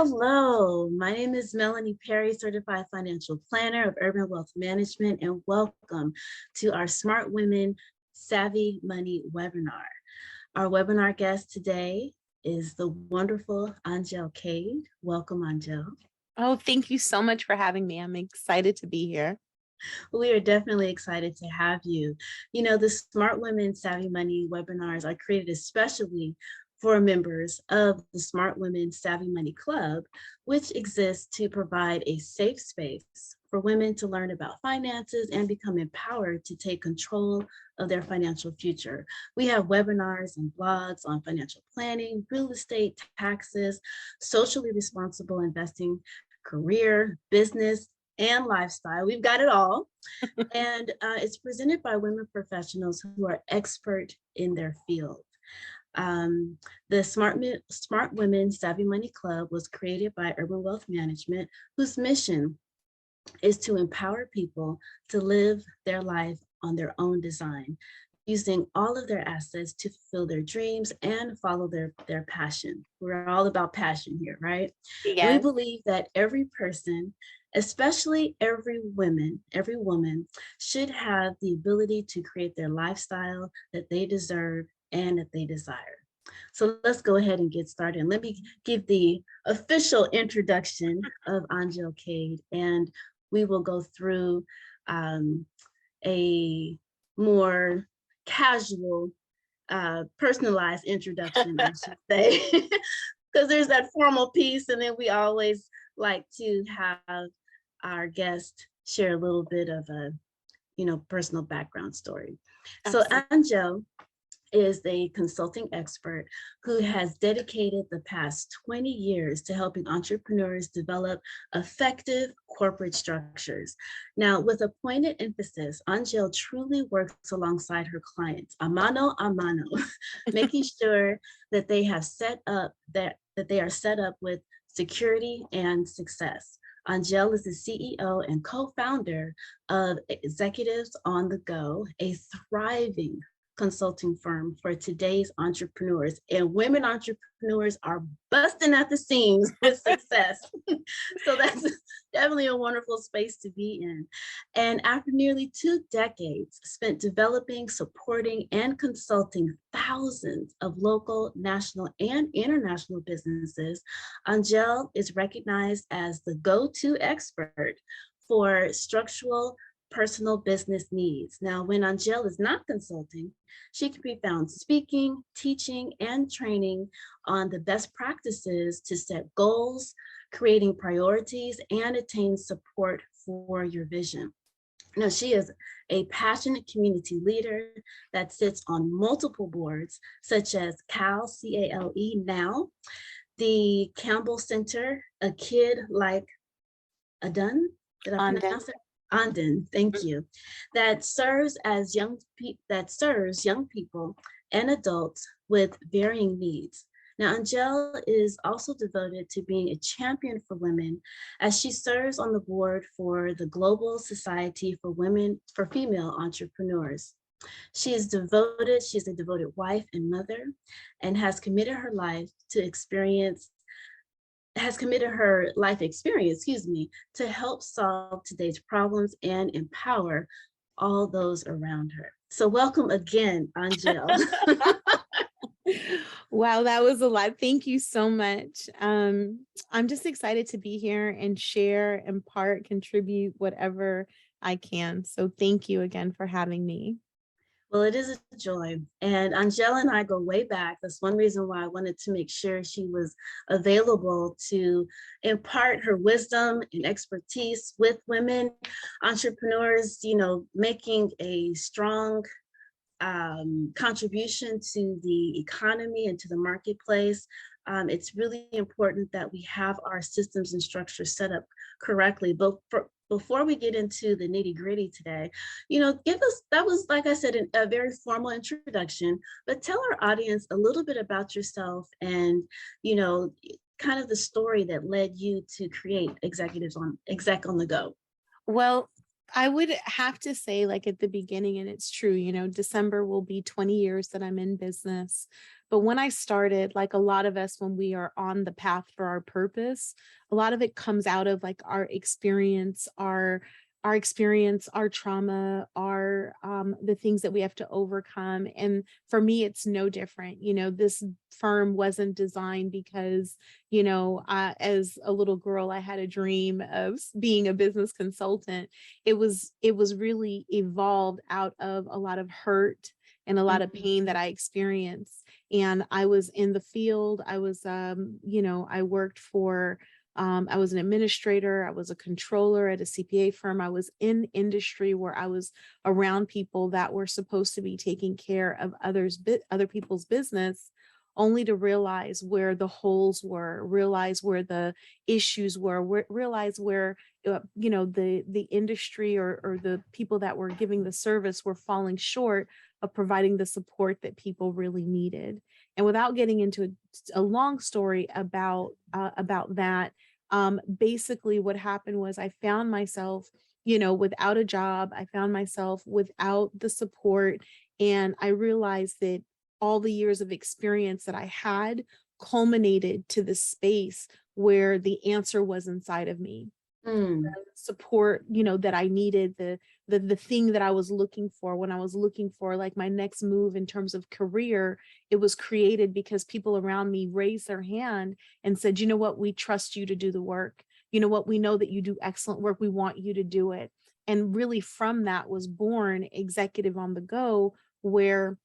Hello, my name is Melanie Perry, Certified Financial Planner of Urban Wealth Management, and welcome to our Smart Women Savvy Money webinar. Our webinar guest today is the wonderful AnGèle Cade. Welcome, AnGèle. Oh, thank you so much for having me. I'm excited to be here. We are definitely excited to have you. You know, the Smart Women Savvy Money webinars are created especially for members of the Smart Women Savvy Money Club, which exists to provide a safe space for women to learn about finances and become empowered to take control of their financial future. We have webinars and blogs on financial planning, real estate, taxes, socially responsible investing, career, business, and lifestyle. We've got it all. And it's presented by women professionals who are expert in their field. The Smart Women Savvy Money Club was created by Urban Wealth Management, whose mission is to empower people to live their life on their own design, using all of their assets to fulfill their dreams and follow their passion. We're all about passion here, right? And we Yes. believe that every person, especially every woman, should have the ability to create their lifestyle that they deserve and that they desire. So let's go ahead and get started. And let me give the official introduction of AnGèle Cade, and we will go through a more casual, personalized introduction, I should say, because there's that formal piece, and then we always like to have our guest share a little bit of a, personal background story. So AnGèle is a consulting expert who has dedicated the past 20 years to helping entrepreneurs develop effective corporate structures. Now, with a pointed emphasis, AnGèle truly works alongside her clients, a mano a mano, making sure that they have that they are set up with security and success. AnGèle is the CEO and co-founder of Executives on the Go, a thriving consulting firm for today's entrepreneurs, and women entrepreneurs are busting at the seams with success. So that's definitely a wonderful space to be in. And after nearly 2 decades spent developing, supporting, and consulting thousands of local, national, and international businesses, AnGèle is recognized as the go-to expert for structural personal business needs. Now, when AnGèle is not consulting, she can be found speaking, teaching, and training on the best practices to set goals, creating priorities, and attain support for your vision. Now, she is a passionate community leader that sits on multiple boards, such as CALE now, the Campbell Center, A Kid Like Adun, did I pronounce it? Anden, thank you, that serves young people and adults with varying needs. Now, AnGèle is also devoted to being a champion for women, as she serves on the board for the Global Society for Female Entrepreneurs. She's a devoted wife and mother, and has committed her life experience, to help solve today's problems and empower all those around her. So welcome again, AnGèle. Wow, that was a lot. Thank you so much. I'm just excited to be here and share, impart, contribute whatever I can. So thank you again for having me. Well, it is a joy. And AnGèle and I go way back. That's one reason why I wanted to make sure she was available to impart her wisdom and expertise with women entrepreneurs, making a strong contribution to the economy and to the marketplace. It's really important that we have our systems and structures set up correctly. But before we get into the nitty gritty today, that was, like I said, a very formal introduction, but tell our audience a little bit about yourself and, kind of the story that led you to create Exec on the Go. Well, I would have to say, like at the beginning, and it's true, December will be 20 years that I'm in business. But when I started, like a lot of us, when we are on the path for our purpose, a lot of it comes out of like our experience, our trauma, our the things that we have to overcome. And for me, it's no different. This firm wasn't designed because, as a little girl, I had a dream of being a business consultant. It was really evolved out of a lot of hurt and a lot of pain that I experienced. And I was in the field. I was, I worked for, I was an administrator. I was a controller at a CPA firm. I was in industry where I was around people that were supposed to be taking care of other people's business, only to realize where the holes were, realize where the issues were, realize where the industry or the people that were giving the service were falling short of providing the support that people really needed. And without getting into a long story about that, basically what happened was I found myself, without a job. I found myself without the support, and I realized that all the years of experience that I had culminated to the space where the answer was inside of me. Support, that I needed, the thing that I was looking for when I was looking for like my next move in terms of career. It was created because people around me raised their hand and said, you know what, we trust you to do the work. You know what, we know that you do excellent work. We want you to do it. And really from that was born Executive on the Go, where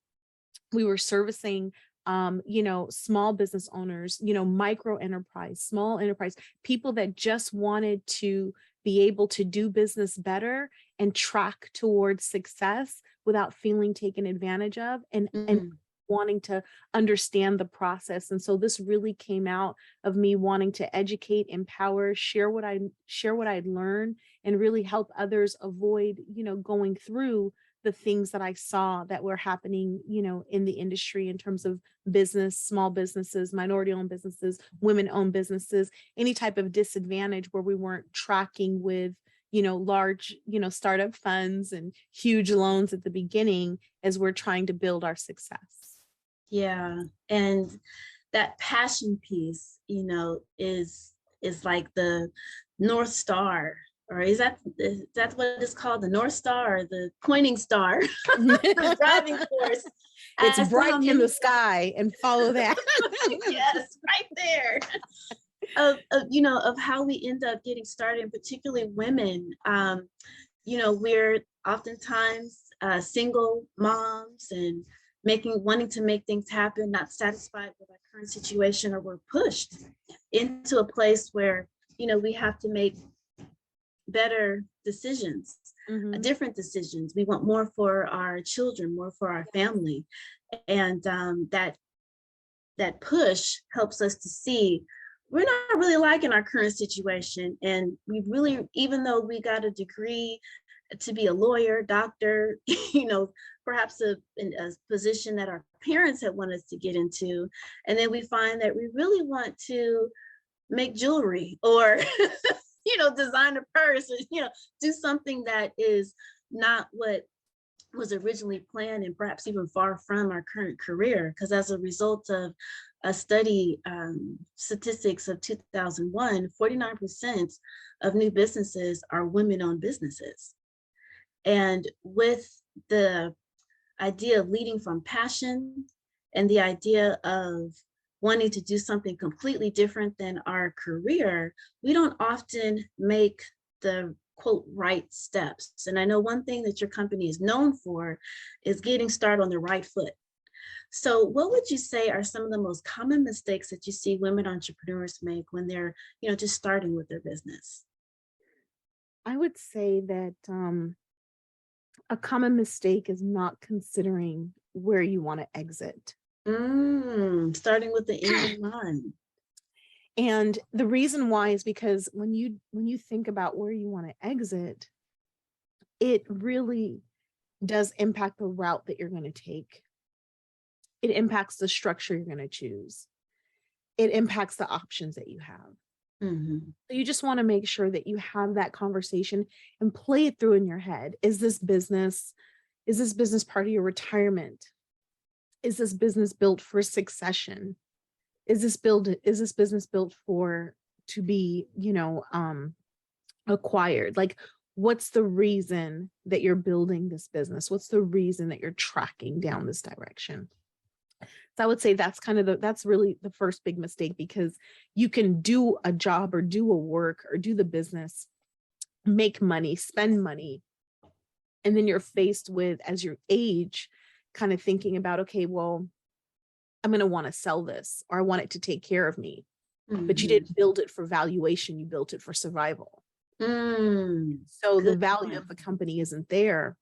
we were servicing small business owners, micro enterprise, small enterprise, people that just wanted to be able to do business better and track towards success without feeling taken advantage of, and wanting to understand the process. And so this really came out of me wanting to educate, empower, share what I'd learned, and really help others avoid, going through the things that I saw that were happening, in the industry in terms of business, small businesses, minority-owned businesses, women-owned businesses, any type of disadvantage where we weren't tracking with, large, startup funds and huge loans at the beginning as we're trying to build our success. Yeah. And that passion piece, is like the North Star. Or is that what it's called? The North Star, or the pointing star, the driving force. It's bright in the sky, and follow that. Yes, right there. Of how we end up getting started, and particularly women. We're oftentimes single moms and wanting to make things happen, not satisfied with our current situation, or we're pushed into a place where, we have to make better decisions, different decisions. We want more for our children, more for our family. And that push helps us to see we're not really liking our current situation. And we really, even though we got a degree to be a lawyer, doctor, perhaps a position that our parents had wanted us to get into, and then we find that we really want to make jewelry or design a purse, or, do something that is not what was originally planned, and perhaps even far from our current career. Because as a result of a study, statistics of 2001, 49% of new businesses are women-owned businesses. And with the idea of leading from passion and the idea of wanting to do something completely different than our career, we don't often make the quote right steps. And I know one thing that your company is known for is getting started on the right foot. So what would you say are some of the most common mistakes that you see women entrepreneurs make when they're, just starting with their business? I would say that a common mistake is not considering where you want to exit. Starting with the end in mind. And the reason why is because when you think about where you want to exit, it really does impact the route that you're going to take. It impacts the structure you're going to choose. It impacts the options that you have. So you just want to make sure that you have that conversation and play it through in your head. Is this business part of your retirement? is this business built for succession? Is this business built for to be, acquired? Like, what's the reason that you're building this business? What's the reason that you're tracking down this direction? So I would say that's that's really the first big mistake, because you can do a job or do a work or do the business, make money, spend money, and then you're faced with, as you age, kind of thinking about, okay, well, I'm going to want to sell this, or I want it to take care of me. But you didn't build it for valuation, you built it for survival. So the Good value point. of the company isn't there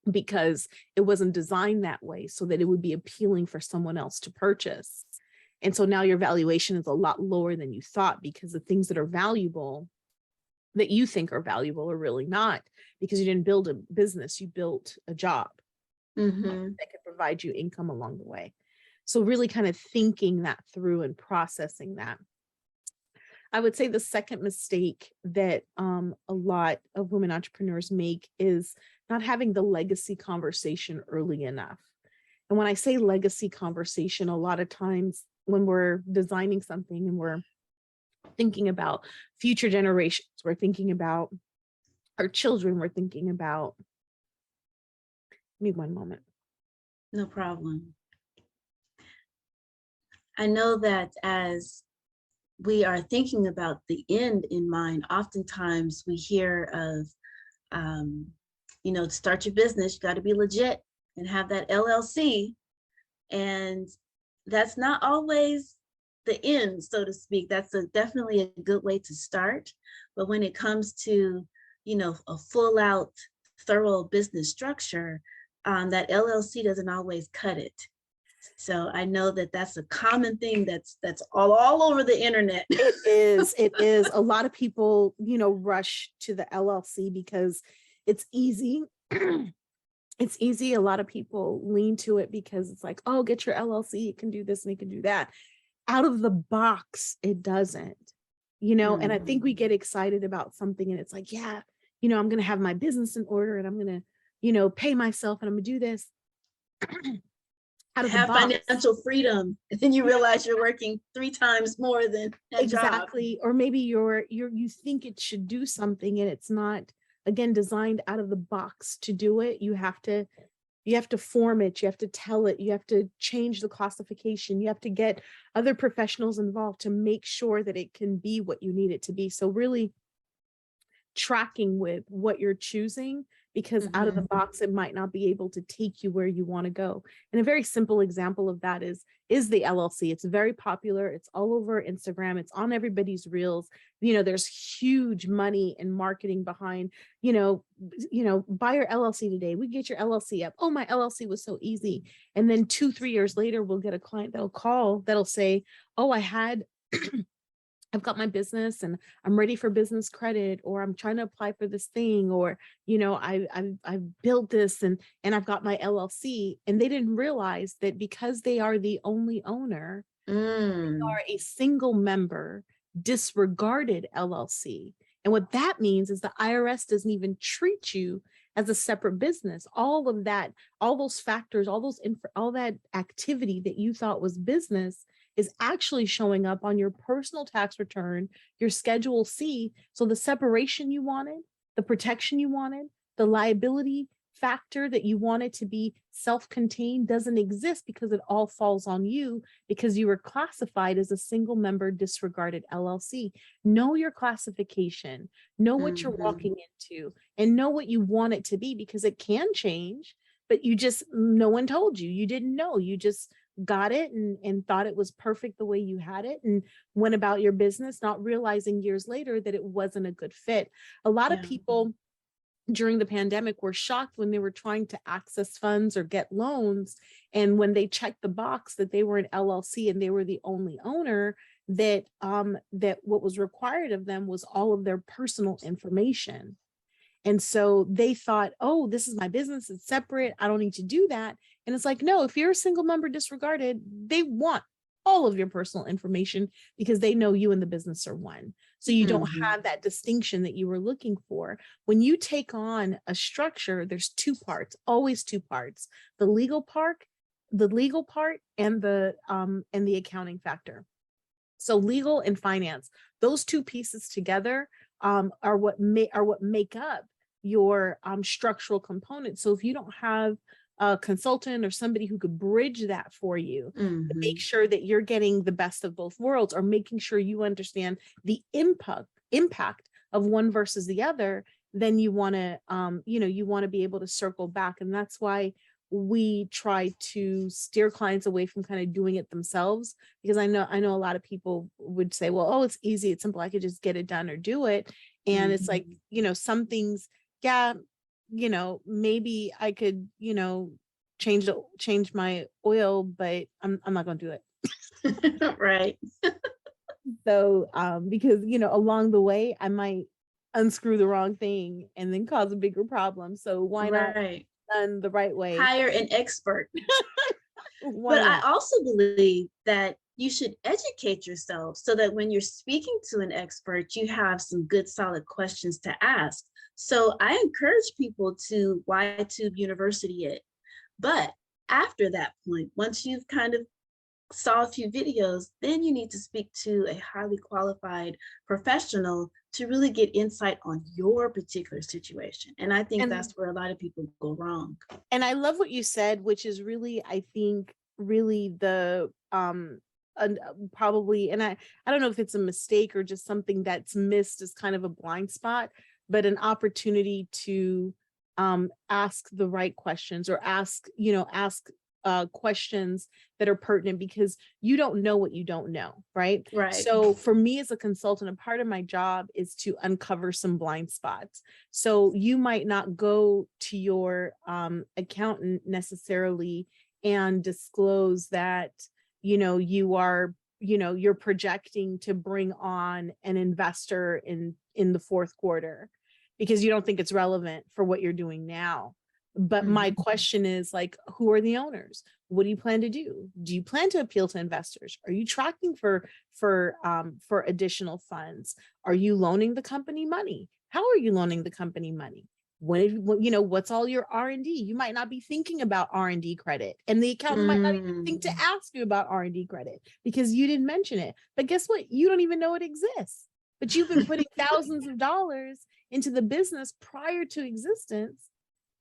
because it wasn't designed that way so that it would be appealing for someone else to purchase. And so now your valuation is a lot lower than you thought, because the things that are valuable, that you think are valuable, are really not, because you didn't build a business, you built a job that could provide you income along the way. So really kind of thinking that through and processing that. I would say the second mistake that a lot of women entrepreneurs make is not having the legacy conversation early enough. And when I say legacy conversation, a lot of times when we're designing something and we're thinking about future generations, we're thinking about our children, we're thinking about, give me one moment. No problem. I know that as we are thinking about the end in mind, oftentimes we hear of, to start your business, you got to be legit and have that LLC. And that's not always the end, so to speak. That's definitely a good way to start. But when it comes to, a full out, thorough business structure, that LLC doesn't always cut it. So I know that that's a common thing that's all over the internet. It is. A lot of people, rush to the LLC because it's easy. It's easy. A lot of people lean to it because it's like, oh, get your LLC. It can do this and it can do that. Out of the box, it doesn't, and I think we get excited about something and it's like, yeah, I'm going to have my business in order and I'm going to, pay myself and I'm going to do this. Out of have the box. Financial freedom, and then you realize you're working 3 times more than a exactly job. Or maybe you think it should do something and it's not, again, designed out of the box to do it. You have to form it, you have to tell it, you have to change the classification, you have to get other professionals involved to make sure that it can be what you need it to be. So really tracking with what you're choosing, because out of the box, it might not be able to take you where you want to go. And a very simple example of that is the LLC. It's very popular. It's all over Instagram. It's on everybody's reels. There's huge money in marketing behind, buy your LLC today. We get your LLC up. Oh, my LLC was so easy. And then 2-3 years later, we'll get a client that'll say, oh, I've got my business and I'm ready for business credit, or I'm trying to apply for this thing, or, I've built this and I've got my LLC. And they didn't realize that because they are the only owner, they are a single member disregarded LLC. And what that means is the IRS doesn't even treat you as a separate business. All of that, all those factors, all that activity that you thought was business is actually showing up on your personal tax return, your Schedule C. So the separation you wanted, the protection you wanted, the liability factor that you wanted to be self-contained doesn't exist, because it all falls on you because you were classified as a single member disregarded LLC. Know your classification, know what you're walking into, and know what you want it to be, because it can change, but no one told you. You didn't know. You just got it and thought it was perfect the way you had it and went about your business, not realizing years later that it wasn't a good fit. A lot of people during the pandemic were shocked when they were trying to access funds or get loans. And when they checked the box that they were an LLC and they were the only owner, that what was required of them was all of their personal information. And so they thought, oh, this is my business, it's separate, I don't need to do that. And it's like, no, if you're a single member disregarded, they want all of your personal information because they know you and the business are one. So you don't have that distinction that you were looking for. When you take on a structure, there's 2 parts, always 2 parts. The legal part the legal part and the accounting factor. So legal and finance, those two pieces together are what make up your structural component. So if you don't have a consultant or somebody who could bridge that for you, to make sure that you're getting the best of both worlds, or making sure you understand the impact of one versus the other, then you want to you want to be able to circle back. And that's why we try to steer clients away from kind of doing it themselves, because I know a lot of people would say, well, oh, it's easy, it's simple, I could just get it done or do it. And it's like, some things, yeah, maybe I could, change my oil, but I'm not going to do it. Right. So, because, along the way, I might unscrew the wrong thing and then cause a bigger problem. So why not Right. done the right way? Hire an expert. Why But I not? also believe that you should educate yourself so that when you're speaking to an expert, you have some good, solid questions to ask. So I encourage people to YTube University it. But after that point, once you've kind of saw a few videos, then you need to speak to a highly qualified professional to really get insight on your particular situation. And I think And that's where a lot of people go wrong. and I love what you said, which is really, I think, really the probably, and I don't know if it's a mistake or just something that's missed as kind of a blind spot, but an opportunity to ask the right questions, or ask questions that are pertinent, because you don't know what you don't know, right? Right. So for me as a consultant, a part of my job is to uncover some blind spots. So you might not go to your accountant necessarily and disclose that you're projecting to bring on an investor in the fourth quarter, because you don't think it's relevant for what you're doing now. But my question is, like, who are the owners? What do you plan to do? Do you plan to appeal to investors? Are you tracking for additional funds? Are you loaning the company money? How are you loaning the company money? What's all your R&D? You might not be thinking about R&D credit, and the accountant might not even think to ask you about R&D credit because you didn't mention it. But guess what? You don't even know it exists. But you've been putting thousands of dollars into the business prior to existence.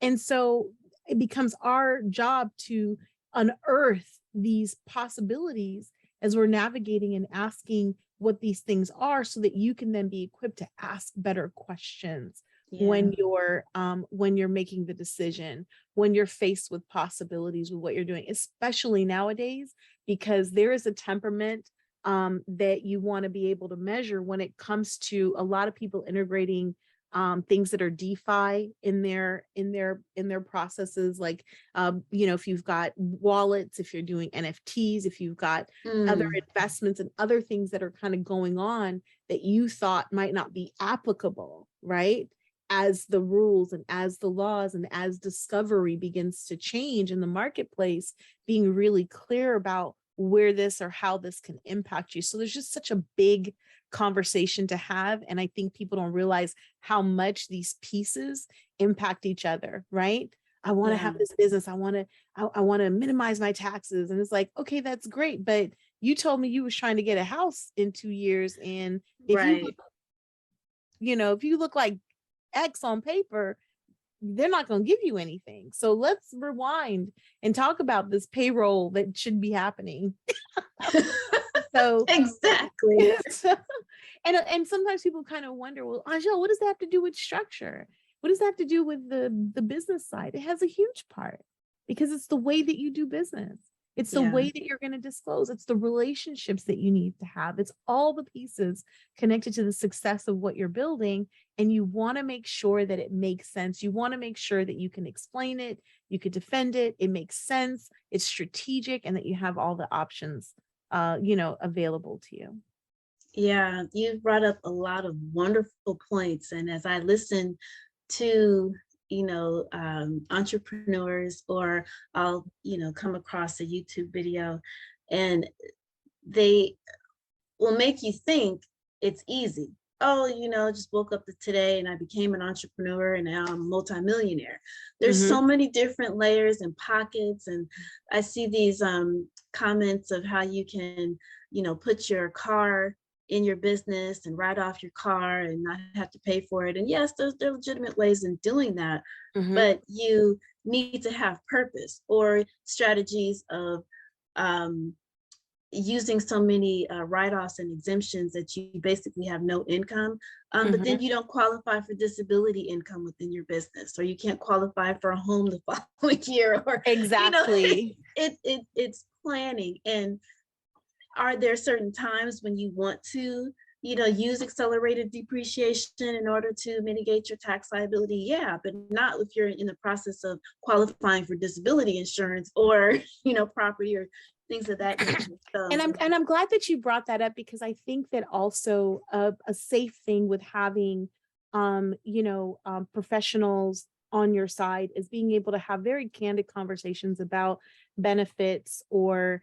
And so it becomes our job to unearth these possibilities as we're navigating and asking what these things are, so that you can then be equipped to ask better questions when you're making the decision, when you're faced with possibilities with what you're doing, especially nowadays, because there is a temperament that you want to be able to measure when it comes to a lot of people integrating things that are DeFi in their processes, like if you've got wallets, if you're doing NFTs, if you've got other investments and other things that are kind of going on that you thought might not be applicable, right? As the rules and as the laws and as discovery begins to change in the marketplace, being really clear about where this or how this can impact you. So there's just such a big conversation to have. And I think people don't realize how much these pieces impact each other, right? I want to have this business. I want to minimize my taxes. And it's like, okay, that's great. But you told me you was trying to get a house in 2 years. And if if you look like X on paper, they're not going to give you anything. So let's rewind and talk about this payroll that should be happening. So exactly. And sometimes people kind of wonder, well, AnGèle, what does that have to do with structure? What does that have to do with the business side? It has a huge part, because it's the way that you do business. It's the way that you're going to disclose. It's the relationships that you need to have. It's all the pieces connected to the success of what you're building. And you want to make sure that it makes sense. You want to make sure that you can explain it, you could defend it, it makes sense, it's strategic, and that you have all the options, available to you. Yeah, you brought up a lot of wonderful points. And as I listen to entrepreneurs, or I'll come across a YouTube video, and they will make you think it's easy. oh, just woke up today and I became an entrepreneur and now I'm a multimillionaire. There's Mm-hmm. so many different layers and pockets. And I see these comments of how you can, put your car in your business and write off your car and not have to pay for it. And yes, there are legitimate ways in doing that, Mm-hmm. but you need to have purpose or strategies of um, using so many write-offs and exemptions that you basically have no income, but Mm-hmm. then you don't qualify for disability income within your business, or you can't qualify for a home the following year, or Exactly. it's planning. And are there certain times when you want to use accelerated depreciation in order to mitigate your tax liability? Yeah, but not if you're in the process of qualifying for disability insurance or property or things of that nature. And So I'm glad that you brought that up, because I think that also a safe thing with having professionals on your side is being able to have very candid conversations about benefits or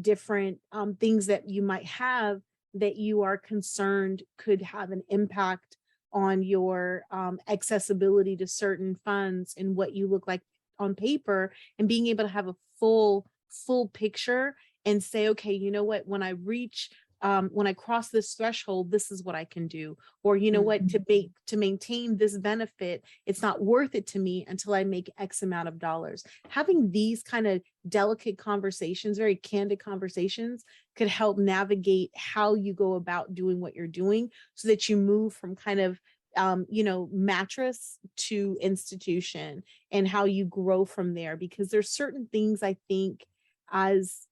different things that you might have that you are concerned could have an impact on your accessibility to certain funds and what you look like on paper, and being able to have a full picture and say, okay, you know what, when I cross this threshold, this is what I can do. Or, you know what, to maintain this benefit, it's not worth it to me until I make X amount of dollars. Having these kind of delicate conversations, very candid conversations, could help navigate how you go about doing what you're doing, so that you move from kind of mattress to institution, and how you grow from there. Because there's certain things, I think, as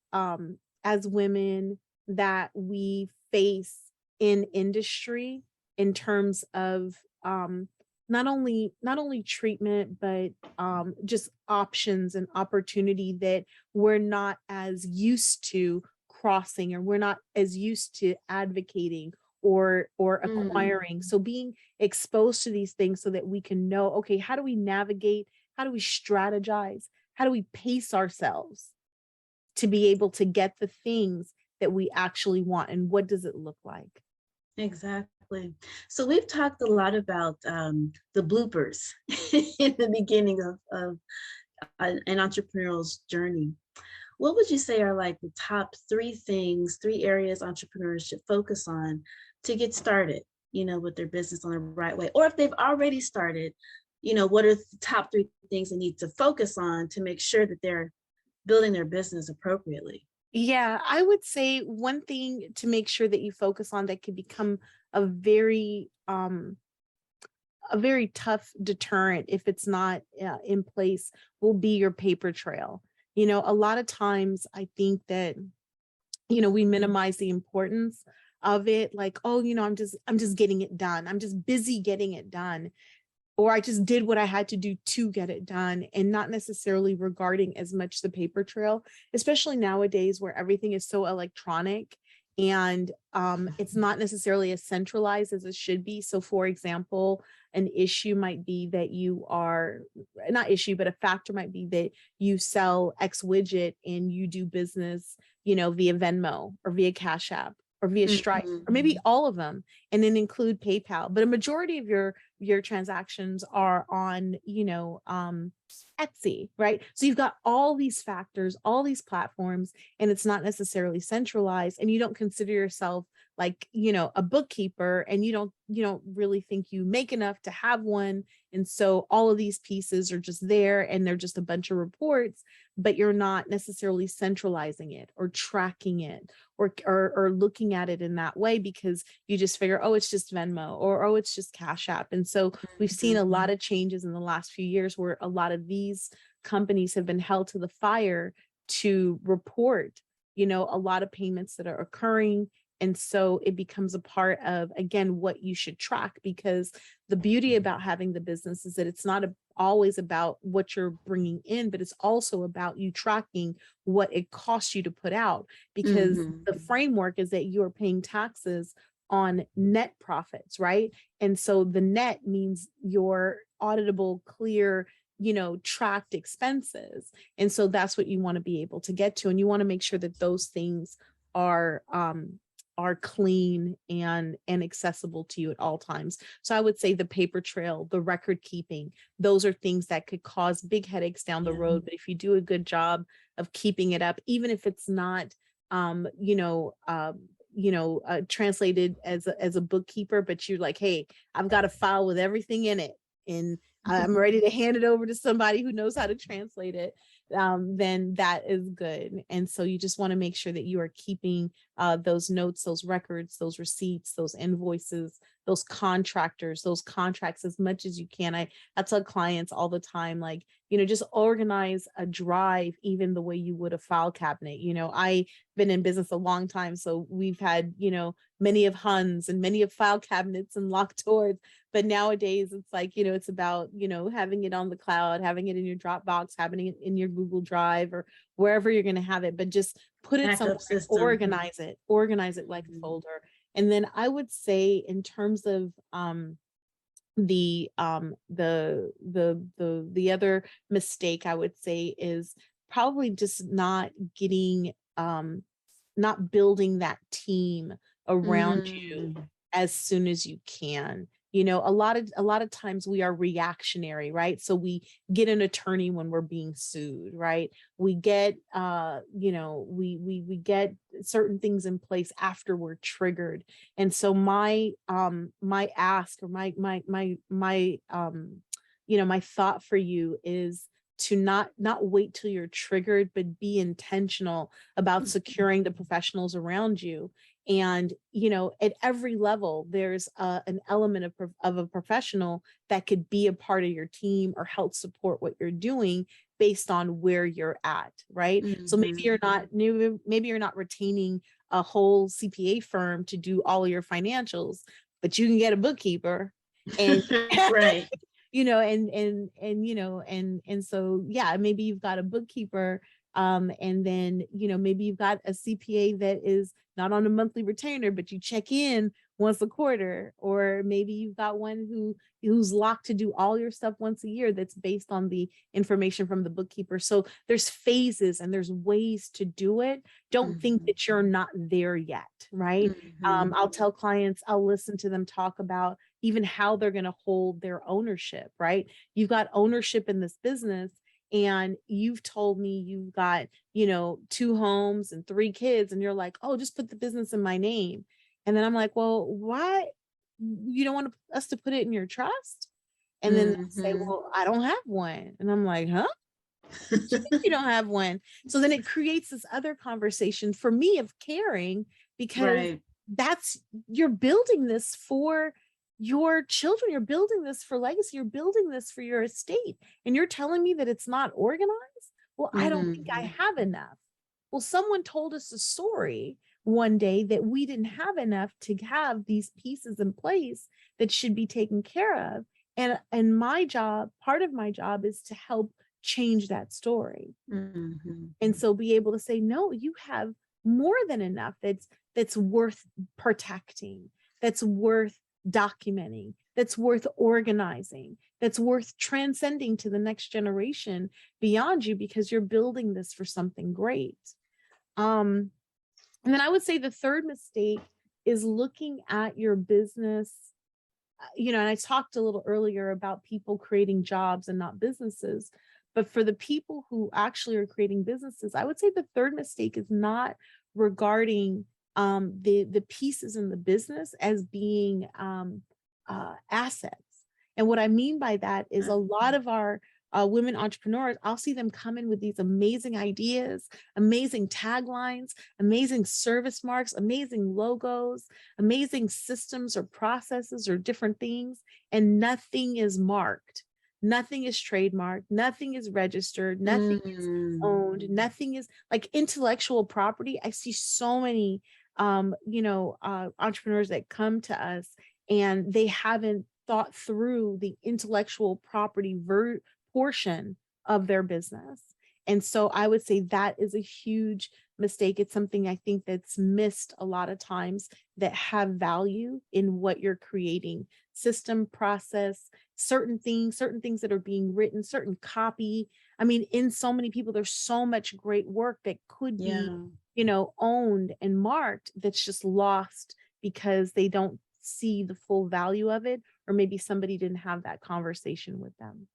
women, that we face in industry, in terms of not only treatment, but just options and opportunity that we're not as used to crossing, or we're not as used to advocating or acquiring. So being exposed to these things so that we can know, okay, how do we navigate, how do we strategize, how do we pace ourselves to be able to get the things that we actually want, and what does it look like? exactly. So we've talked a lot about the bloopers in the beginning of an entrepreneurial's journey. What would you say are like the top three areas entrepreneurs should focus on to get started, with their business on the right way? Or if they've already started, what are the top three things they need to focus on to make sure that they're building their business appropriately? Yeah, I would say one thing to make sure that you focus on that could become a very tough deterrent if it's not in place will be your paper trail. A lot of times I think that we minimize the importance of it, like, oh, I'm just getting it done, I'm just busy getting it done, or I just did what I had to do to get it done, and not necessarily regarding as much the paper trail, especially nowadays where everything is so electronic, and it's not necessarily as centralized as it should be. So, for example, an issue might be that you are not issue, but a factor might be that you sell X widget and you do business, via Venmo or via Cash App or via Stripe, or maybe all of them, and then include PayPal. But a majority of your transactions are on, Etsy, right? So you've got all these factors, all these platforms, and it's not necessarily centralized, and you don't consider yourself like, a bookkeeper, and you don't really think you make enough to have one. And so all of these pieces are just there, and they're just a bunch of reports, but you're not necessarily centralizing it or tracking it, or looking at it in that way, because you just figure, oh, it's just Venmo, or oh, it's just Cash App. And so we've seen a lot of changes in the last few years where a lot of these companies have been held to the fire to report, a lot of payments that are occurring. And so it becomes a part of, again, what you should track, because the beauty about having the business is that it's not always about what you're bringing in, but it's also about you tracking what it costs you to put out, because the framework is that you're paying taxes on net profits, right? And so the net means your auditable, clear, tracked expenses. And so that's what you want to be able to get to. And you want to make sure that those things are are clean and accessible to you at all times. So I would say the paper trail, the record keeping, those are things that could cause big headaches down the Yeah. road. But if you do a good job of keeping it up, even if it's not translated as a bookkeeper, but you're like, hey, I've got a file with everything in it, and I'm ready to hand it over to somebody who knows how to translate it, then that is good. And so you just want to make sure that you are keeping those notes, those records, those receipts, those invoices, those contracts as much as you can. I tell clients all the time, like, just organize a drive, even the way you would a file cabinet. I've been in business a long time, so we've had, many of Huns and many of file cabinets and locked doors. But nowadays it's like, it's about, having it on the cloud, having it in your Dropbox, having it in your Google Drive or wherever you're going to have it, but just put it somewhere, Backup system. organize it like a folder. And then I would say, in terms of the other mistake, I would say, is probably just not building that team around you as soon as you can. A lot of times we are reactionary, right? So we get an attorney when we're being sued, right? We get we get certain things in place after we're triggered. And so my ask, or my thought for you is to not wait till you're triggered, but be intentional about securing the professionals around you. And at every level there's an element of a professional that could be a part of your team or help support what you're doing based on where you're at, right? So maybe you're not retaining a whole CPA firm to do all of your financials, but you can get a bookkeeper. And Right. and so, yeah, maybe you've got a bookkeeper, and then maybe you've got a CPA that is not on a monthly retainer, but you check in once a quarter. Or maybe you've got one who's locked to do all your stuff once a year, that's based on the information from the bookkeeper. So there's phases and there's ways to do it. Don't think that you're not there yet, right? I'll tell clients, I'll listen to them talk about even how they're going to hold their ownership, right? You've got ownership in this business, and you've told me you've got, 2 homes and 3 kids, and you're like, oh, just put the business in my name. And then I'm like, well, why? You don't want us to put it in your trust? And then they say, well, I don't have one. And I'm like, huh? You don't have one. So then it creates this other conversation for me of caring, because you're building this for your children, you're building this for legacy, you're building this for your estate, and you're telling me that it's not organized. Well, I don't think I have enough. Well, someone told us a story one day that we didn't have enough to have these pieces in place that should be taken care of. And my job, part of my job, is to help change that story. And so be able to say, no, you have more than enough that's worth protecting, that's worth documenting, that's worth organizing, that's worth transcending to the next generation beyond you, because you're building this for something great. And then I would say the third mistake is looking at your business, and I talked a little earlier about people creating jobs and not businesses. But for the people who actually are creating businesses, I would say the third mistake is not regarding the pieces in the business as being assets. And what I mean by that is, a lot of our women entrepreneurs, I'll see them come in with these amazing ideas, amazing taglines, amazing service marks, amazing logos, amazing systems or processes or different things, and nothing is marked. Nothing is trademarked, nothing is registered, nothing is owned, nothing is like intellectual property. I see so many entrepreneurs that come to us, and they haven't thought through the intellectual property portion of their business. And so I would say that is a huge mistake. It's something I think that's missed a lot of times, that have value in what you're creating. System, process, certain things that are being written, certain copy. I mean, in so many people, there's so much great work that could be owned and marked, that's just lost because they don't see the full value of it, or maybe somebody didn't have that conversation with them.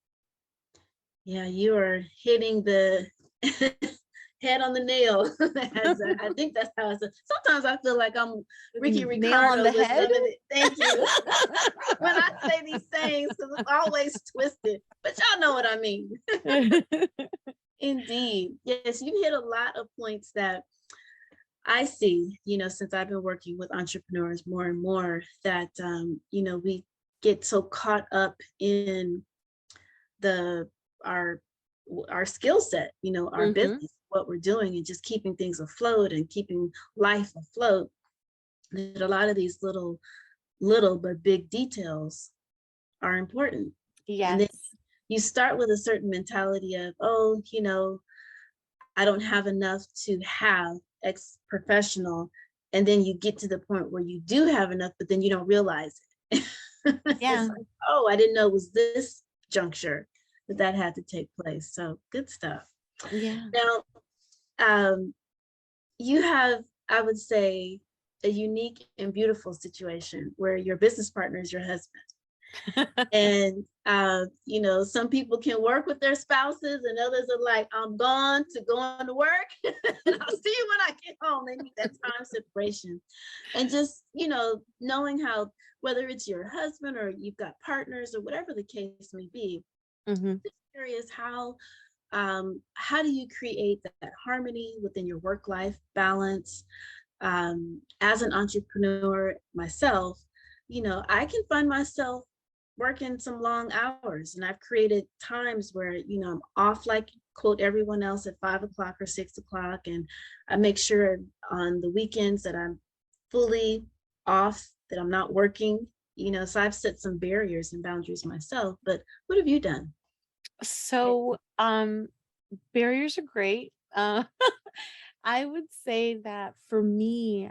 Yeah, you are hitting the head on the nail. I think that's how it's. Sometimes I feel like I'm Ricky Nail on Ricardo the with head. Thank you. When I say these things, because it's always twisted, but y'all know what I mean. Indeed. Yes, you hit a lot of points that I see, since I've been working with entrepreneurs more and more, that, we get so caught up in the our our skill set, our Hmm. business, what we're doing, and just keeping things afloat and keeping life afloat, that a lot of these little but big details are important. And then Yes. you start with a certain mentality of, oh, I don't have enough to have X professional. And then you get to the point where you do have enough, but then you don't realize it. It's Yeah. like, oh, I didn't know it was this juncture that had to take place. So good stuff. Yeah. Now, um, you have, I would say, a unique and beautiful situation where your business partner is your husband. And some people can work with their spouses, and others are like, I'm gone to going to work. And I'll see you when I get home. They need that time separation. And just, knowing how, whether it's your husband or you've got partners or whatever the case may be, Hmm. just curious how do you create that harmony within your work-life balance? As an entrepreneur myself, I can find myself working some long hours, and I've created times where, I'm off like quote everyone else at 5 o'clock or 6 o'clock. And I make sure on the weekends that I'm fully off, that I'm not working, so I've set some barriers and boundaries myself. But what have you done? So, barriers are great. I would say that for me,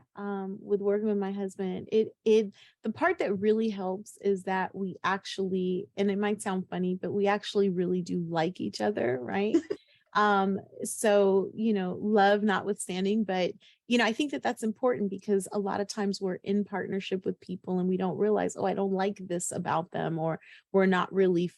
with working with my husband, the part that really helps is that we actually, and it might sound funny, but we actually really do like each other, right? So, love notwithstanding, but I think that that's important because a lot of times we're in partnership with people and we don't realize, oh, I don't like this about them, or we're not really,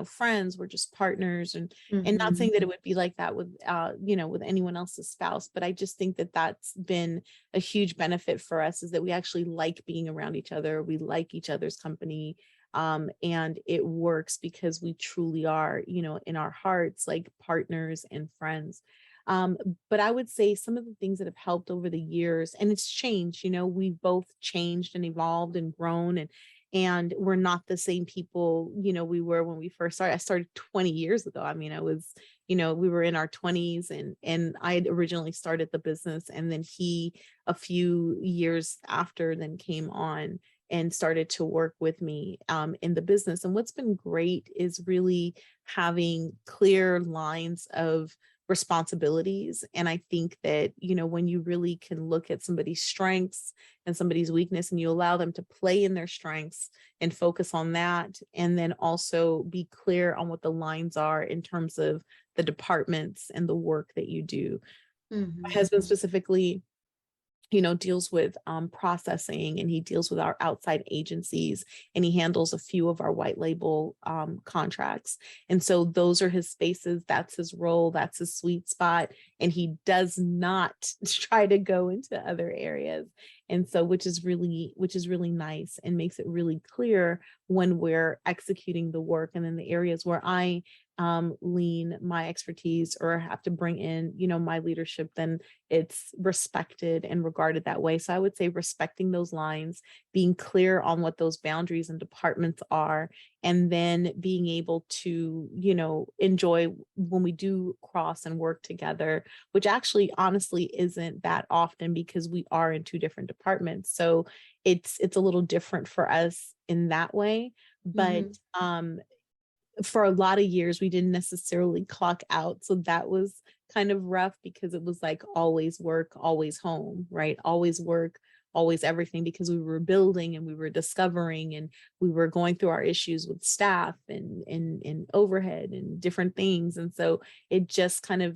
friends, we're just partners. And not Mhm. saying that it would be like that with with anyone else's spouse, but I just think that that's been a huge benefit for us, is that we actually like being around each other, we like each other's company. And it works because we truly are, in our hearts, like partners and friends. um, but I would say some of the things that have helped over the years, and it's changed, we've both changed and evolved and grown, and we're not the same people, we were when we first started. I started 20 years ago. I mean, I was, we were in our 20s, and I had originally started the business, and then he, a few years after, then came on and started to work with me in the business. And what's been great is really having clear lines of responsibilities. And I think that, when you really can look at somebody's strengths and somebody's weakness, and you allow them to play in their strengths and focus on that, and then also be clear on what the lines are in terms of the departments and the work that you do. My Mhm. husband specifically, deals with processing, and he deals with our outside agencies, and he handles a few of our white label contracts. And so those are his spaces. That's his role. That's his sweet spot. And he does not try to go into other areas. And so, which is really nice and makes it really clear when we're executing the work. And then the areas where I lean my expertise or have to bring in, my leadership, then it's respected and regarded that way. So I would say respecting those lines, being clear on what those boundaries and departments are, and then being able to, enjoy when we do cross and work together, which actually honestly isn't that often because we are in two different departments. So it's a little different for us in that way. But Mhm. for a lot of years we didn't necessarily clock out, so that was kind of rough because it was like always work, always home, right? Always work, always everything, because we were building and we were discovering and we were going through our issues with staff and overhead and different things. And so it just kind of,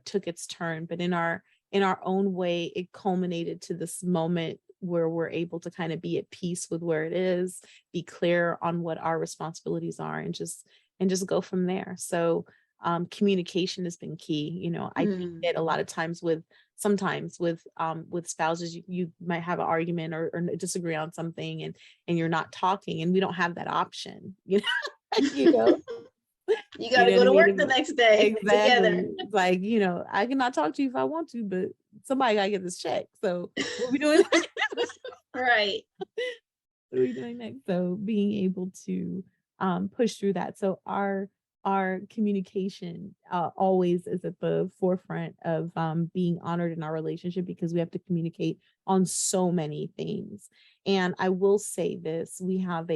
took its turn. But in our in our own way, it culminated to this moment where we're able to kind of be at peace with where it is, be clear on what our responsibilities are, and just go from there. So communication has been key. I think that a lot of times sometimes with spouses, you might have an argument or disagree on something, and you're not talking, and we don't have that option, you know. You got to go to work the next day together. Exactly. Like, I cannot talk to you if I want to, but somebody got to get this check. So what we doing? Right. What are we doing next? So being able to push through that. So our communication always is at the forefront of being honored in our relationship, because we have to communicate on so many things. And I will say this: we have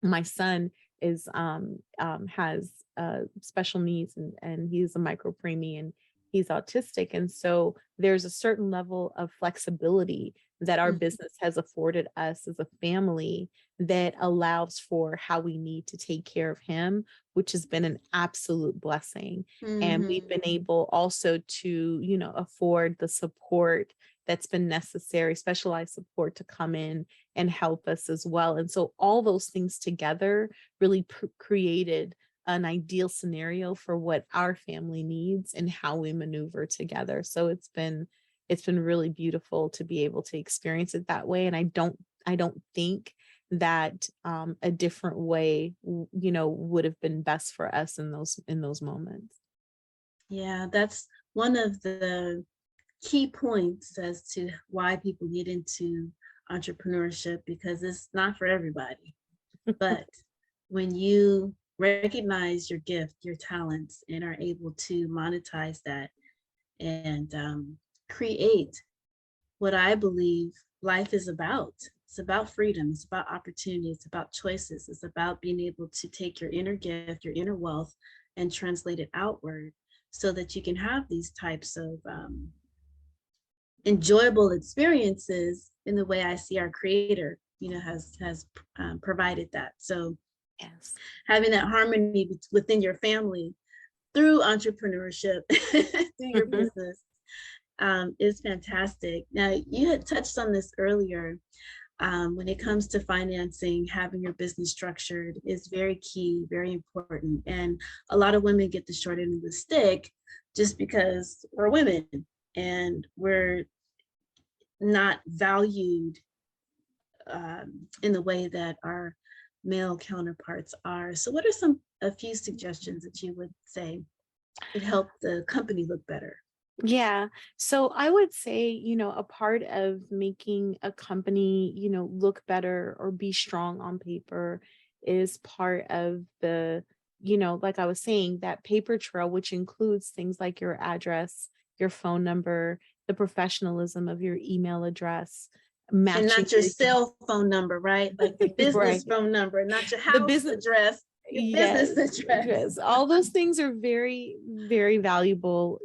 my son has special needs, and he's a micro preemie, and he's autistic. And so there's a certain level of flexibility that our business has afforded us as a family that allows for how we need to take care of him, which has been an absolute blessing. And we've been able also to, afford the support that's been necessary, specialized support to come in and help us as well. And so all those things together really created an ideal scenario for what our family needs and how we maneuver together. So it's been really beautiful to be able to experience it that way. And I don't think that a different way, would have been best for us in those moments. Yeah, that's one of the key points as to why people get into entrepreneurship, because it's not for everybody. But when you recognize your gift, your talents, and are able to monetize that and create what I believe life is about. It's about freedom. It's about opportunity. It's about choices. It's about being able to take your inner gift, your inner wealth, and translate it outward so that you can have these types of enjoyable experiences in the way I see our creator, has provided that. So Yes, having that harmony within your family through entrepreneurship, through your business, is fantastic. Now, you had touched on this earlier. When it comes to financing, having your business structured is very key, very important. And a lot of women get the short end of the stick just because we're women and we're not valued in the way that our male counterparts are. So what are a few suggestions that you would say would help the company look better? Yeah. So I would say, a part of making a company, look better or be strong on paper is part of the, like I was saying, that paper trail, which includes things like your address, your phone number, the professionalism of your email address, And matching not your cell phone number, right? Like the business right. phone number, not your The house business address, your Yes, business address. yes. All those things are very, very valuable,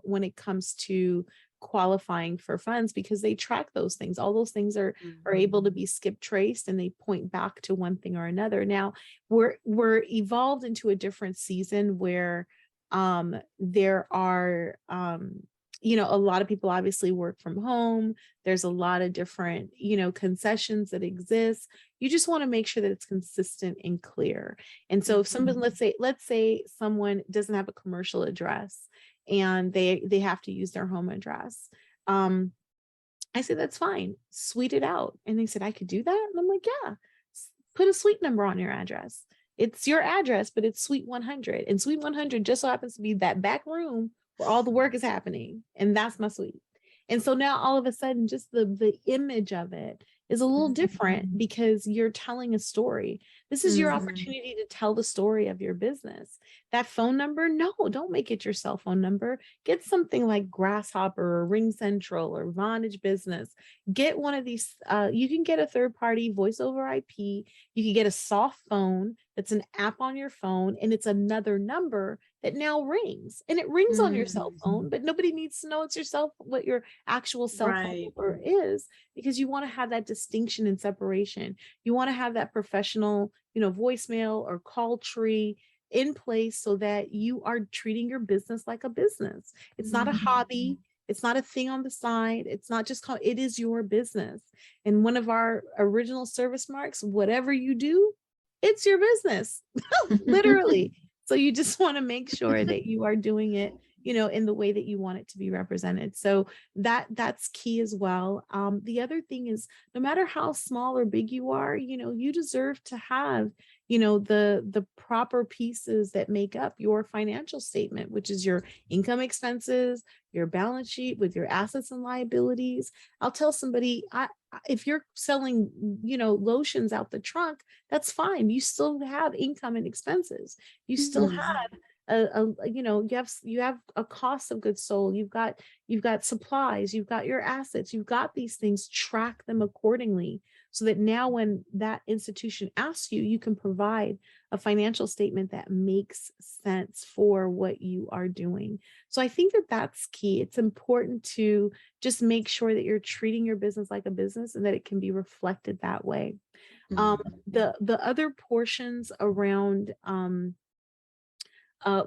when it comes to qualifying for funds, because they track those things. All those things are able to be skip traced, and they point back to one thing or another. Now we're evolved into a different season where there are a lot of people obviously work from home. There's a lot of different, concessions that exist. You just want to make sure that it's consistent and clear. And so if somebody, let's say someone doesn't have a commercial address and they have to use their home address. I said, that's fine. Suite it out. And they said, I could do that. And I'm like, yeah, put a suite number on your address. It's your address, but it's suite 100. And suite 100 just so happens to be that back room where all the work is happening. And that's my suite. And so now all of a sudden, just the image of it is a little different, because you're telling a story. This is your opportunity to tell the story of your business. That phone number, no, don't make it your cell phone number. Get something like Grasshopper or Ring Central or Vonage Business. Get one of these. You can get a third-party voice over IP. You can get a soft phone that's an app on your phone, and it's another number that now rings, and it rings on your cell phone, but nobody needs to know it's what your actual cell phone number is, because you want to have that distinction and separation. You want to have that professional, voicemail or call tree in place so that you are treating your business like a business. It's not a hobby. It's not a thing on the side. It's not just called, it is your business. And one of our original service marks, whatever you do, it's your business, literally. So you just want to make sure that you are doing it, in the way that you want it to be represented. So that's key as well. The other thing is, no matter how small or big you are, you deserve to have, the proper pieces that make up your financial statement, which is your income, expenses, your balance sheet with your assets and liabilities. I'll tell somebody, if you're selling, lotions out the trunk, that's fine. You still have income and expenses. You still have you have a cost of goods sold. You've got supplies, you've got your assets, you've got these things. Track them accordingly, so that now when that institution asks you, you can provide a financial statement that makes sense for what you are doing. So I think that that's key. It's important to just make sure that you're treating your business like a business and that it can be reflected that way. The other portions around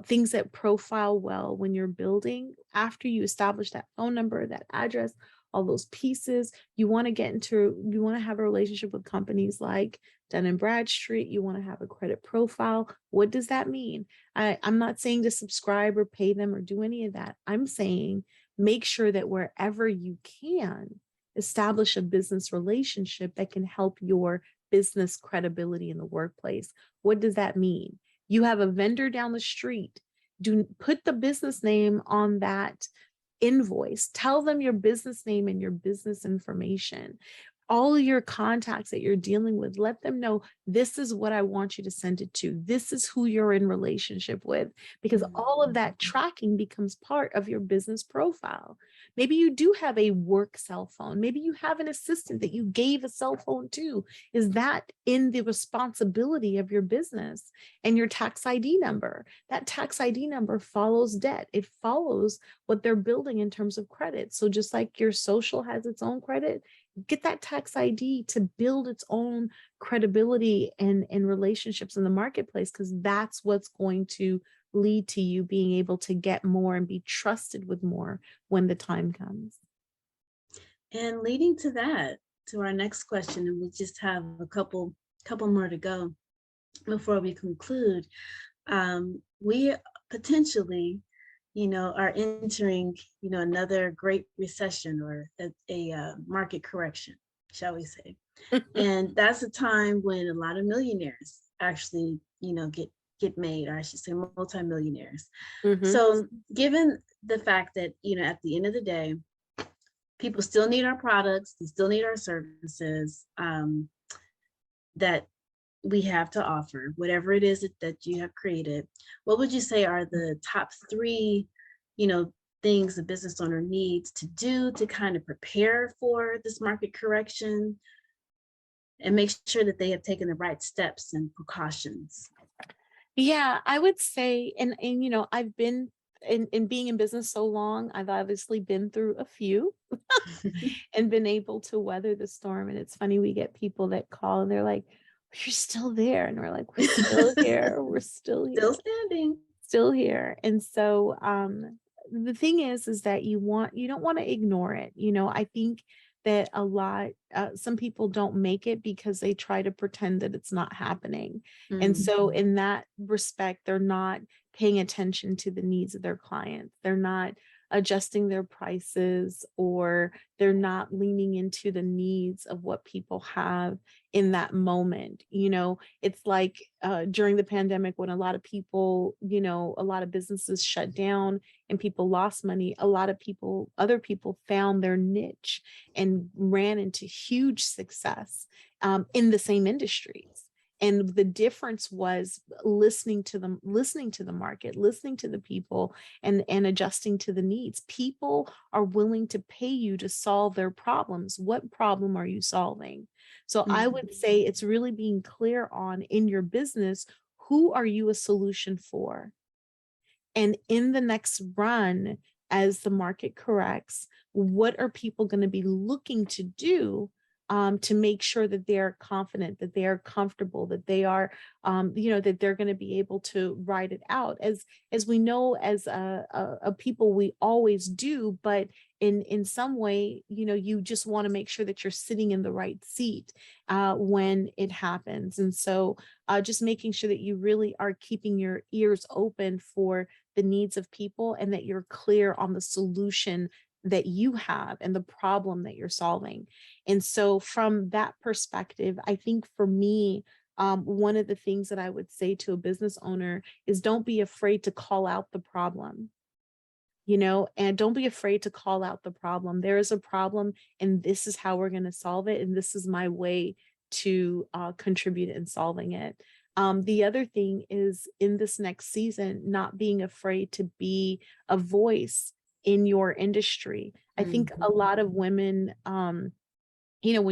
things that profile well when you're building, after you establish that phone number, that address, all those pieces, you want to have a relationship with companies like Dun & Bradstreet. You want to have a credit profile. What does that mean? I'm not saying to subscribe or pay them or do any of that. I'm saying make sure that wherever you can, establish a business relationship that can help your business credibility in the workplace. What does that mean? You have a vendor down the street. Put the business name on that invoice. Tell them your business name and your business information. All your contacts that you're dealing with, let them know, this is what I want you to send it to. This is who you're in relationship with, because all of that tracking becomes part of your business profile. Maybe you do have a work cell phone. Maybe you have an assistant that you gave a cell phone to. Is that in the responsibility of your business? And your tax ID number, that tax ID number follows debt. It follows what they're building in terms of credit. So just like your social has its own credit, get that tax ID to build its own credibility and relationships in the marketplace, because that's what's going to lead to you being able to get more and be trusted with more when the time comes. And leading to that, to our next question, and we just have a couple more to go before we conclude. We potentially, are entering, another great recession, or a market correction, shall we say. And that's a time when a lot of millionaires actually, get made, or I should say multimillionaires. So given the fact that, at the end of the day, people still need our products, they still need our services, that we have to offer, whatever it is that you have created, what would you say are the top 3, things a business owner needs to do to kind of prepare for this market correction and make sure that they have taken the right steps and precautions? Yeah, I would say, and I've been in being in business so long, I've obviously been through a few and been able to weather the storm. And it's funny, we get people that call and they're like, you're still there. And we're like, we're still here. We're still here. Still standing. Still here. And so the thing is that you don't want to ignore it. I think that some people don't make it because they try to pretend that it's not happening. And so in that respect, they're not paying attention to the needs of their clients. They're not adjusting their prices, or they're not leaning into the needs of what people have in that moment. It's like during the pandemic, when a lot of people, a lot of businesses shut down and people lost money, other people found their niche and ran into huge success in the same industries. And the difference was listening to the market, listening to the people, and adjusting to the needs. People are willing to pay you to solve their problems. What problem are you solving? So I would say it's really being clear on, in your business, who are you a solution for? And in the next run, as the market corrects, what are people going to be looking to do to make sure that they're confident, that they are comfortable, that they are, that they're going to be able to ride it out. As we know, as a people, we always do, but in some way, you just want to make sure that you're sitting in the right seat when it happens. And so just making sure that you really are keeping your ears open for the needs of people, and that you're clear on the solution that you have and the problem that you're solving. And so from that perspective, I think for me, one of the things that I would say to a business owner is don't be afraid to call out the problem, and don't be afraid to call out the problem. There is a problem, and this is how we're going to solve it. And this is my way to contribute in solving it. The other thing is, in this next season, not being afraid to be a voice in your industry. I think a lot of women, when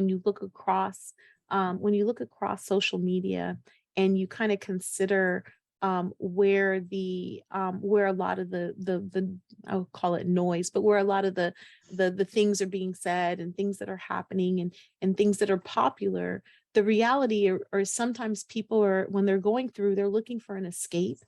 you look across social media, and you kind of consider where a lot of the I'll call it noise, but where a lot of the things are being said, and things that are happening, and things that are popular. The reality, or sometimes people are, when they're going through, they're looking for an escape,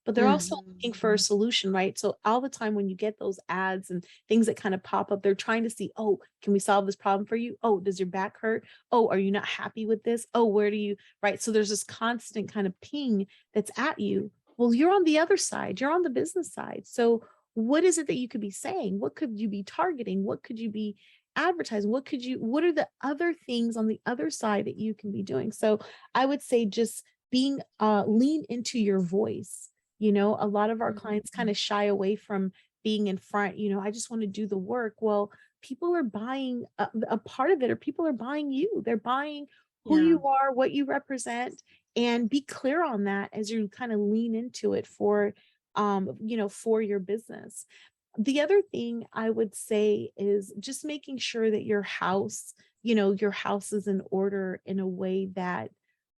but they're also looking for a solution, right? So all the time when you get those ads and things that kind of pop up, they're trying to see, oh, can we solve this problem for you? Oh, does your back hurt? Oh, are you not happy with this? Oh, where do you, right? So there's this constant kind of ping that's at you. Well, you're on the other side, you're on the business side. So what is it that you could be saying? What could you be targeting? What could you be advertising? What are the other things on the other side that you can be doing? So I would say just being, lean into your voice. A lot of our clients kind of shy away from being in front. I just want to do the work. Well, people are buying a part of it, or people are buying you. They're buying who you are, what you represent, and be clear on that as you kind of lean into it for your business. The other thing I would say is just making sure that your house is in order in a way that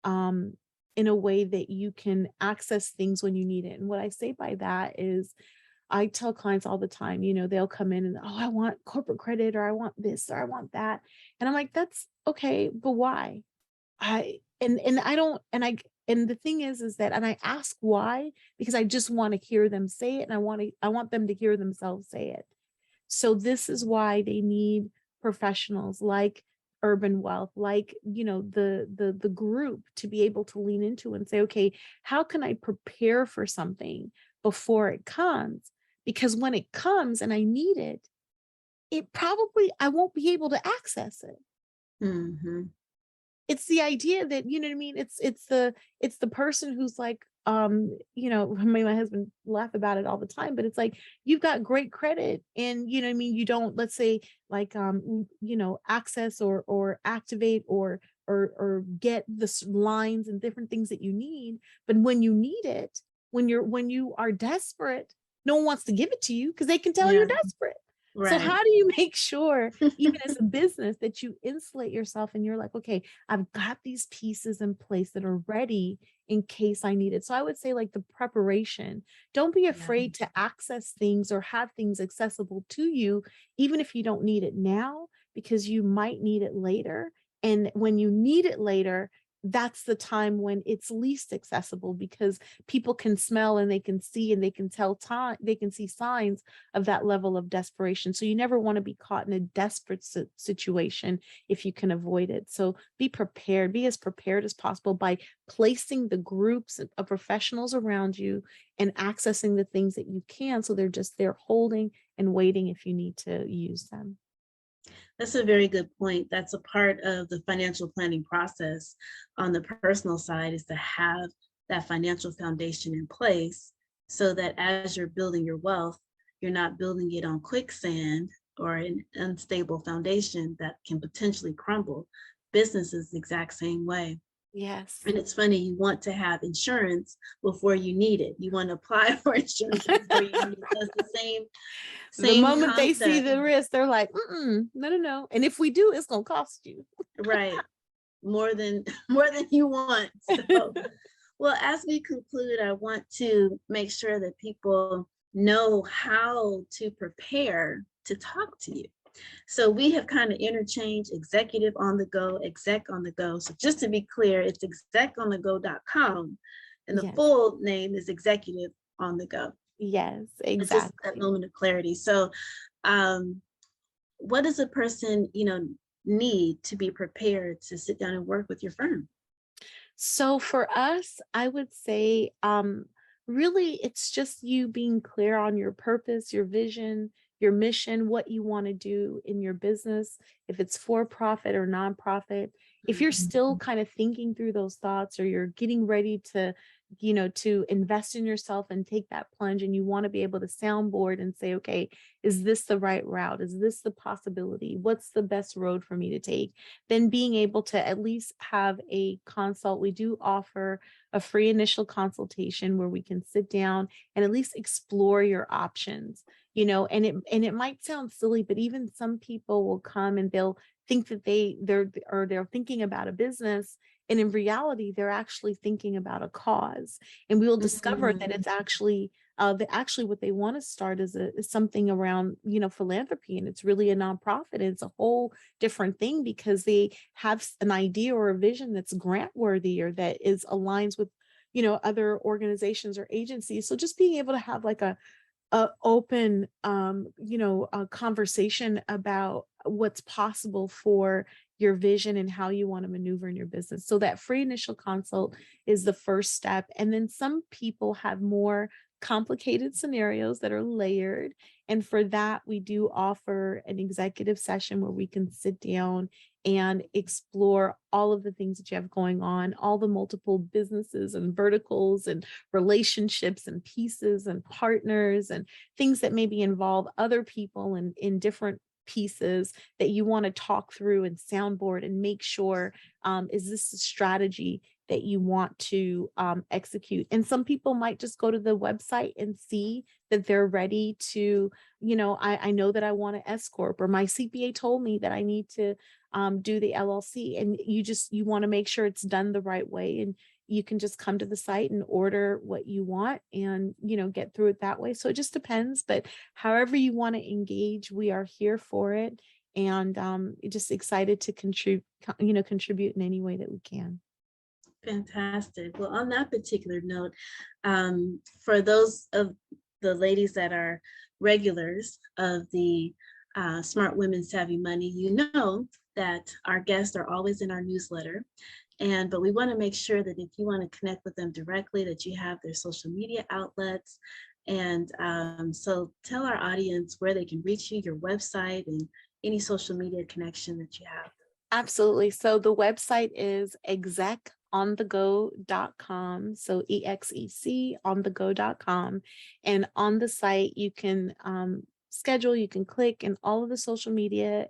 um you can access things when you need it. And what I say by that is, I tell clients all the time, they'll come in and, oh, I want corporate credit, or I want this, or I want that. And I'm like, that's okay, but why? I don't, and the thing is that, and I ask why, because I just want to hear them say it, and I want them to hear themselves say it. So this is why they need professionals like Urban Wealth, like, the group, to be able to lean into and say, okay, how can I prepare for something before it comes? Because when it comes and I need it, I won't be able to access it. It's the idea that, you know what I mean? It's the person who's like, my husband laugh about it all the time, but it's like, you've got great credit, and you know what I mean, you don't, let's say, like, access or activate or get the lines and different things that you need. But when you need it, when you are desperate, no one wants to give it to you, because they can tell you're desperate. So how do you make sure, even as a business, that you insulate yourself, and you're like, okay, I've got these pieces in place that are ready in case I need it. So I would say, like, the preparation, don't be afraid to access things or have things accessible to you, even if you don't need it now, because you might need it later. And when you need it later, that's the time when it's least accessible, because people can smell, and they can see, and they can tell time, they can see signs of that level of desperation. So you never want to be caught in a desperate situation if you can avoid it. So be prepared, be as prepared as possible by placing the groups of professionals around you and accessing the things that you can. So they're just there holding and waiting if you need to use them. That's a very good point. That's a part of the financial planning process on the personal side, is to have that financial foundation in place, so that as you're building your wealth, you're not building it on quicksand or an unstable foundation that can potentially crumble. Business is the exact same way. Yes. And it's funny, you want to have insurance before you need it. You want to apply for insurance before you need it. That's the same The moment they see concept. the risk, they're like, no. And if we do, it's going to cost you. Right. More than you want. So, well, as we conclude, I want to make sure that people know how to prepare to talk to you. So we have kind of interchanged executive on the go, exec on the go. So just to be clear, it's execonthego.com, and the Yes. full name is executive on the go. Yes, It's just that exactly. moment of clarity. So um, what does a person, need to be prepared to sit down and work with your firm? So for us, I would say, really, it's just you being clear on your purpose, your vision, your mission, what you want to do in your business, if it's for profit or nonprofit. If you're still kind of thinking through those thoughts, or you're getting ready to, to invest in yourself and take that plunge, and you want to be able to soundboard and say, okay, is this the right route? Is this the possibility? What's the best road for me to take? Then being able to at least have a consult. We do offer a free initial consultation where we can sit down and at least explore your options, and it might sound silly, but even some people will come and they'll think that they're thinking about a business, and in reality they're actually thinking about a cause, and we will discover that it's actually what they want to start is something around, philanthropy, and it's really a nonprofit, and it's a whole different thing because they have an idea or a vision that's grant worthy, or that is aligns with, other organizations or agencies. So just being able to have like a open, a conversation about what's possible for your vision and how you want to maneuver in your business. So that free initial consult is the first step. And then some people have more complicated scenarios that are layered. And for that, we do offer an executive session where we can sit down and explore all of the things that you have going on, all the multiple businesses and verticals and relationships and pieces and partners and things that maybe involve other people and in different pieces that you want to talk through and soundboard and make sure, is this a strategy that you want to execute? And some people might just go to the website and see that they're ready to, I know that I want to S corp, or my CPA told me that I need to do the LLC, and you want to make sure it's done the right way, and you can just come to the site and order what you want and, get through it that way. So it just depends, but however you want to engage, we are here for it, and just excited to contribute in any way that we can. Fantastic. Well, on that particular note, for those of the ladies that are regulars of the Smart Women Savvy Money, you know that our guests are always in our newsletter. But we want to make sure that if you want to connect with them directly, that you have their social media outlets. And so tell our audience where they can reach you, your website, and any social media connection that you have. Absolutely. So the website is execonthego.com. So EXEC onthego.com. And on the site, you can schedule, you can click, and all of the social media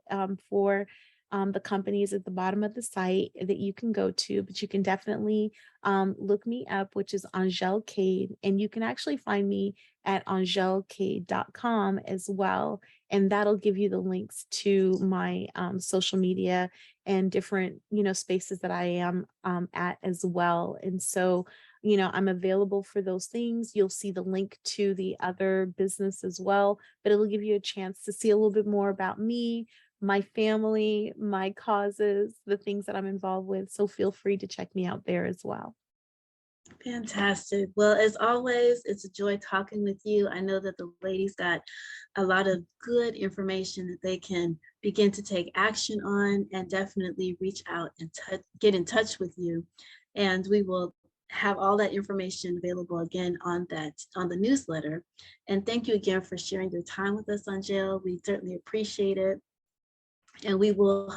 for the companies at the bottom of the site that you can go to. But you can definitely look me up, which is AnGèle Cade. And you can actually find me at AnGèleCade.com as well. And that'll give you the links to my social media and different, spaces that I am at as well. And so, I'm available for those things. You'll see the link to the other business as well, but it'll give you a chance to see a little bit more about me, my family, my causes, the things that I'm involved with. So feel free to check me out there as well. Fantastic. Well, as always, it's a joy talking with you. I know that the ladies got a lot of good information that they can begin to take action on, and definitely reach out and get in touch with you. And we will have all that information available again on the newsletter. And thank you again for sharing your time with us, AnGèle. We certainly appreciate it. And we will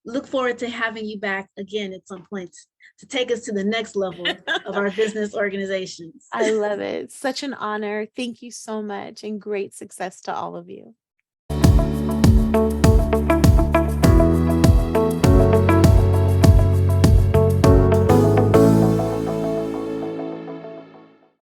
look forward to having you back again at some point to take us to the next level of our business organizations. I love it. Such an honor. Thank you so much, and great success to all of you.